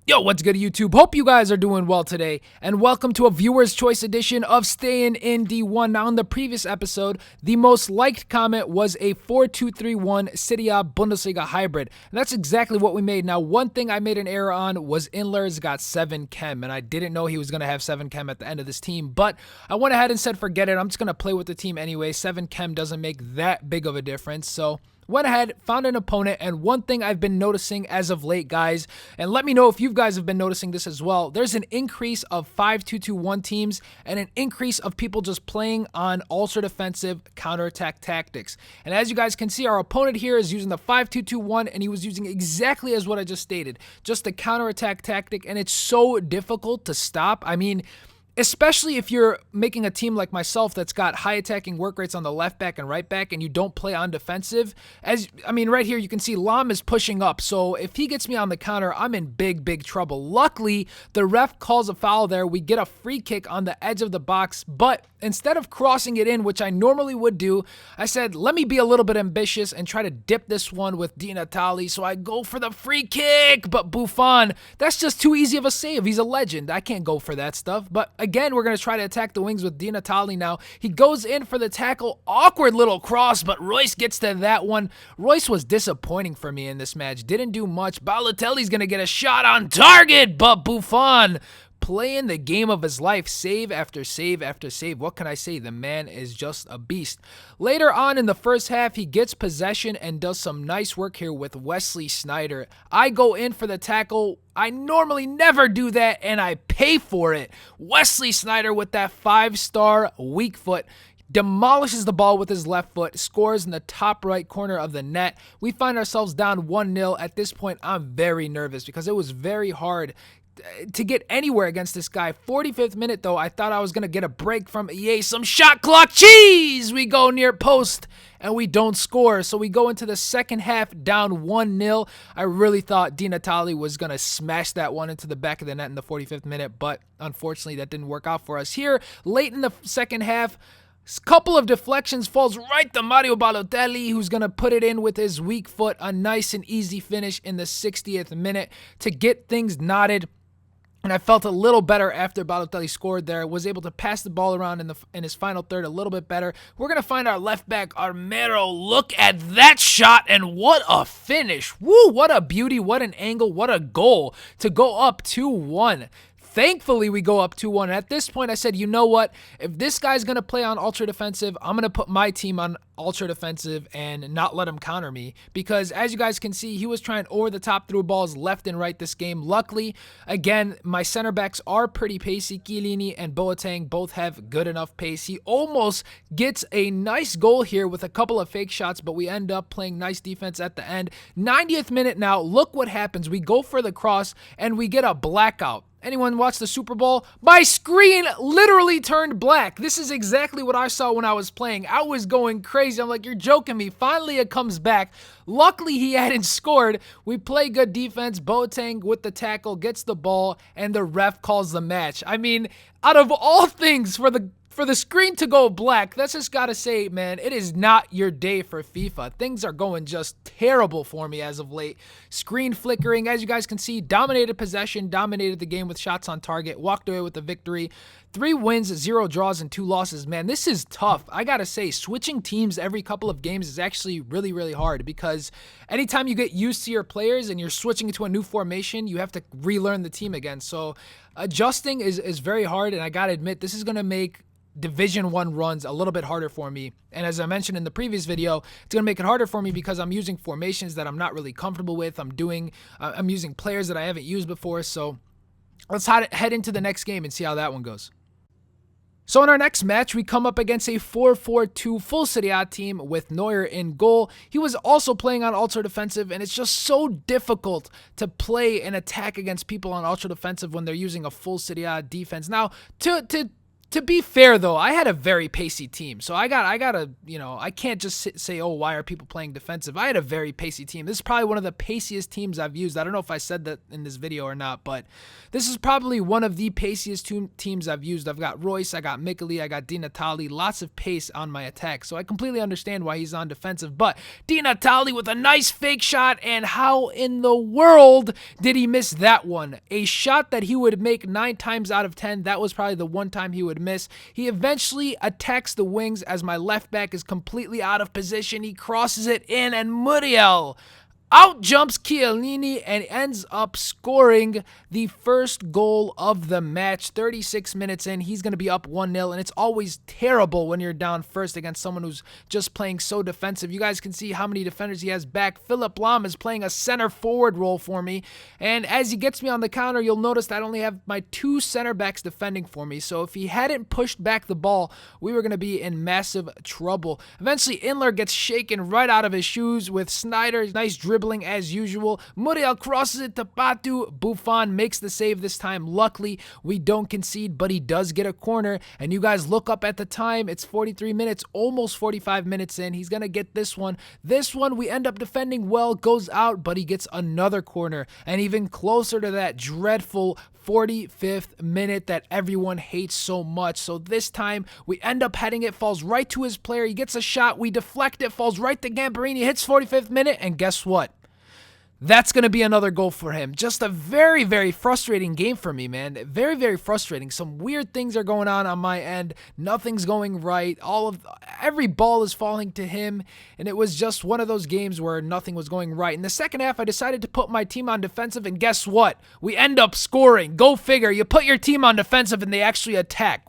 Yo, what's good, YouTube? Hope you guys are doing well today, and welcome to a viewer's choice edition of Stayin in D1. Now, in the previous episode, the most liked comment was a 4-2-3-1 Serie A Bundesliga hybrid, and that's exactly what we made. Now, one thing I made an error on was Inler's got 7 chem, and I didn't know he was going to have 7 chem at the end of this team, but I went ahead and said forget it. I'm just going to play with the team anyway. 7 chem doesn't make that big of a difference, so went ahead, found an opponent, and one thing I've been noticing as of late, guys, and let me know if you guys have been noticing this as well, there's an increase of 5-2-2-1 teams and an increase of people just playing on ultra-defensive counterattack tactics. And as you guys can see, our opponent here is using the 5-2-2-1, and he was using exactly as what I just stated, just a counterattack tactic, and it's so difficult to stop. I mean, especially if you're making a team like myself that's got high attacking work rates on the left back and right back and you don't play on defensive. Right here you can see Lam is pushing up. So if he gets me on the counter, I'm in big trouble. Luckily, the ref calls a foul there. We get a free kick on the edge of the box, but instead of crossing it in, which I normally would do, I said, let me be a little bit ambitious and try to dip this one with Di Natale. So I go for the free kick, but Buffon, that's just too easy of a save. He's a legend. I can't go for that stuff. But again, we're going to try to attack the wings with Di Natale now. He goes in for the tackle. Awkward little cross, but Royce gets to that one. Royce was disappointing for me in this match. Didn't do much. Balotelli's going to get a shot on target, but Buffon playing the game of his life, save after save after save. What can I say? The man is just a beast. Later on in the first half, he gets possession and does some nice work here with Wesley Sneijder. I go in for the tackle. I normally never do that, and I pay for it. Wesley Sneijder with that 5-star weak foot demolishes the ball with his left foot, scores in the top right corner of the net. We find ourselves down 1-0. At this point, I'm very nervous because it was very hard to get anywhere against this guy. 45th minute, though, I thought I was going to get a break from EA. Some shot clock cheese! We go near post, and we don't score. So we go into the second half down 1-0. I really thought Di Natale was going to smash that one into the back of the net in the 45th minute, but unfortunately that didn't work out for us. Here, late in the second half, couple of deflections, falls right to Mario Balotelli, who's going to put it in with his weak foot. A nice and easy finish in the 60th minute to get things knotted. And I felt a little better after Balotelli scored there. Was able to pass the ball around in his final third a little bit better. We're going to find our left back, Armero. Look at that shot, and what a finish. Woo, what a beauty, what an angle, what a goal to go up 2-1. Thankfully, we go up 2-1. At this point, I said, you know what? If this guy's going to play on ultra defensive, I'm going to put my team on ultra defensive and not let him counter me. Because as you guys can see, he was trying over the top through balls left and right this game. Luckily, again, my center backs are pretty pacey. Chiellini and Boateng both have good enough pace. He almost gets a nice goal here with a couple of fake shots, but we end up playing nice defense at the end. 90th minute now, look what happens. We go for the cross and we get a blackout. Anyone watch the Super Bowl? My screen literally turned black. This is exactly what I saw when I was playing. I was going crazy. I'm like, you're joking me. Finally, it comes back. Luckily, he hadn't scored. We play good defense. Boateng with the tackle gets the ball, and the ref calls the match. I mean, out of all things for the screen to go black, that's just gotta say, man, it is not your day for FIFA. Things are going just terrible for me as of late. Screen flickering, as you guys can see, dominated possession, dominated the game with shots on target, walked away with the victory. 3 wins, 0 draws, and 2 losses. Man, this is tough. I gotta say, switching teams every couple of games is actually really hard because anytime you get used to your players and you're switching into a new formation, you have to relearn the team again. So adjusting is very hard, and I gotta admit, this is gonna make Division 1 runs a little bit harder for me. And as I mentioned in the previous video, it's going to make it harder for me because I'm using formations that I'm not really comfortable with. I'm using players that I haven't used before. So let's head into the next game and see how that one goes. So in our next match, we come up against a 4-4-2 full Serie A team with Neuer in goal. He was also playing on ultra defensive, and it's just so difficult to play and attack against people on ultra defensive when they're using a full Serie A defense. Now, to To be fair, though, I had a very pacey team. So I gotta, I can't just say, oh, why are people playing defensive? I had a very pacey team. This is probably one of the paciest teams I've used. I don't know if I said that in this video or not, but this is probably one of the paciest teams I've used. I've got Royce, I got Mikeli, I got Di Natale, lots of pace on my attack. So I completely understand why he's on defensive. But Di Natale with a nice fake shot, and how in the world did he miss that one? A shot that he would make 9 times out of 10. That was probably the one time he would miss. He eventually attacks the wings as my left back is completely out of position. He crosses it in, and Muriel out jumps Chiellini and ends up scoring the first goal of the match. 36 minutes in, he's going to be up 1-0, and it's always terrible when you're down first against someone who's just playing so defensive. You guys can see how many defenders he has back. Philip Lahm is playing a center forward role for me, and as he gets me on the counter, you'll notice that I only have my 2 center backs defending for me. So if he hadn't pushed back the ball, we were going to be in massive trouble. Eventually, Inler gets shaken right out of his shoes with Snyder's nice dribbling as usual. Muriel crosses it to Batu. Buffon makes the save this time. Luckily, we don't concede, but he does get a corner. And you guys look up at the time. It's 43 minutes, almost 45 minutes in. He's going to get this one. This one we end up defending well, goes out, but he gets another corner. And even closer to that dreadful 45th minute that everyone hates so much. So this time we end up heading it, falls right to his player. He gets a shot, we deflect it, falls right to Gamperini, hits 45th minute, and guess what? That's going to be another goal for him. Just a very, very frustrating game for me, man. Very, very frustrating. Some weird things are going on my end. Nothing's going right. Every ball is falling to him, and it was just one of those games where nothing was going right. In the second half, I decided to put my team on defensive, and guess what? We end up scoring. Go figure. You put your team on defensive, and they actually attack.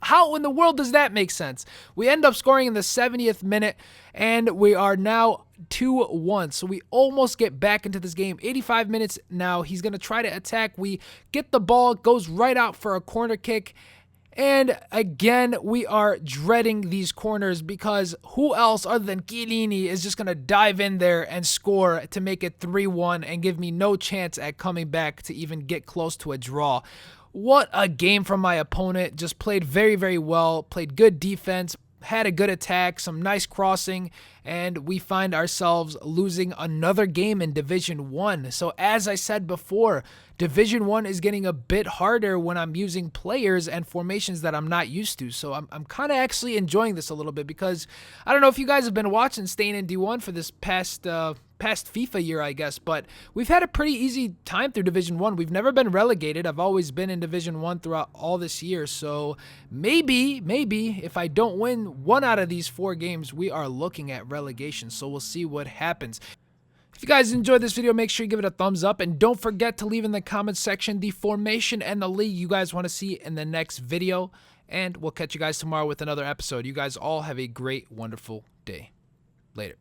How in the world does that make sense? We end up scoring in the 70th minute, and we are now 2-1. So we almost get back into this game. 85 minutes now. He's going to try to attack. We get the ball. It goes right out for a corner kick. And again, we are dreading these corners because who else other than Chiellini is just going to dive in there and score to make it 3-1 and give me no chance at coming back to even get close to a draw. What a game from my opponent. Just played very, very well. Played good defense. Had a good attack, some nice crossing, and we find ourselves losing another game in Division 1. So as I said before, Division 1 is getting a bit harder when I'm using players and formations that I'm not used to. So I'm kind of actually enjoying this a little bit because I don't know if you guys have been watching Stayin in D1 for this past FIFA year, I guess, but we've had a pretty easy time through Division 1. We've never been relegated. I've always been in Division 1 throughout all this year. So maybe if I don't win 1 out of these 4 games, we are looking at relegation. So we'll see what happens. If you guys enjoyed this video, make sure you give it a thumbs up, and don't forget to leave in the comments section the formation and the league you guys want to see in the next video, and we'll catch you guys tomorrow with another episode. You guys all have a great, wonderful day. Later.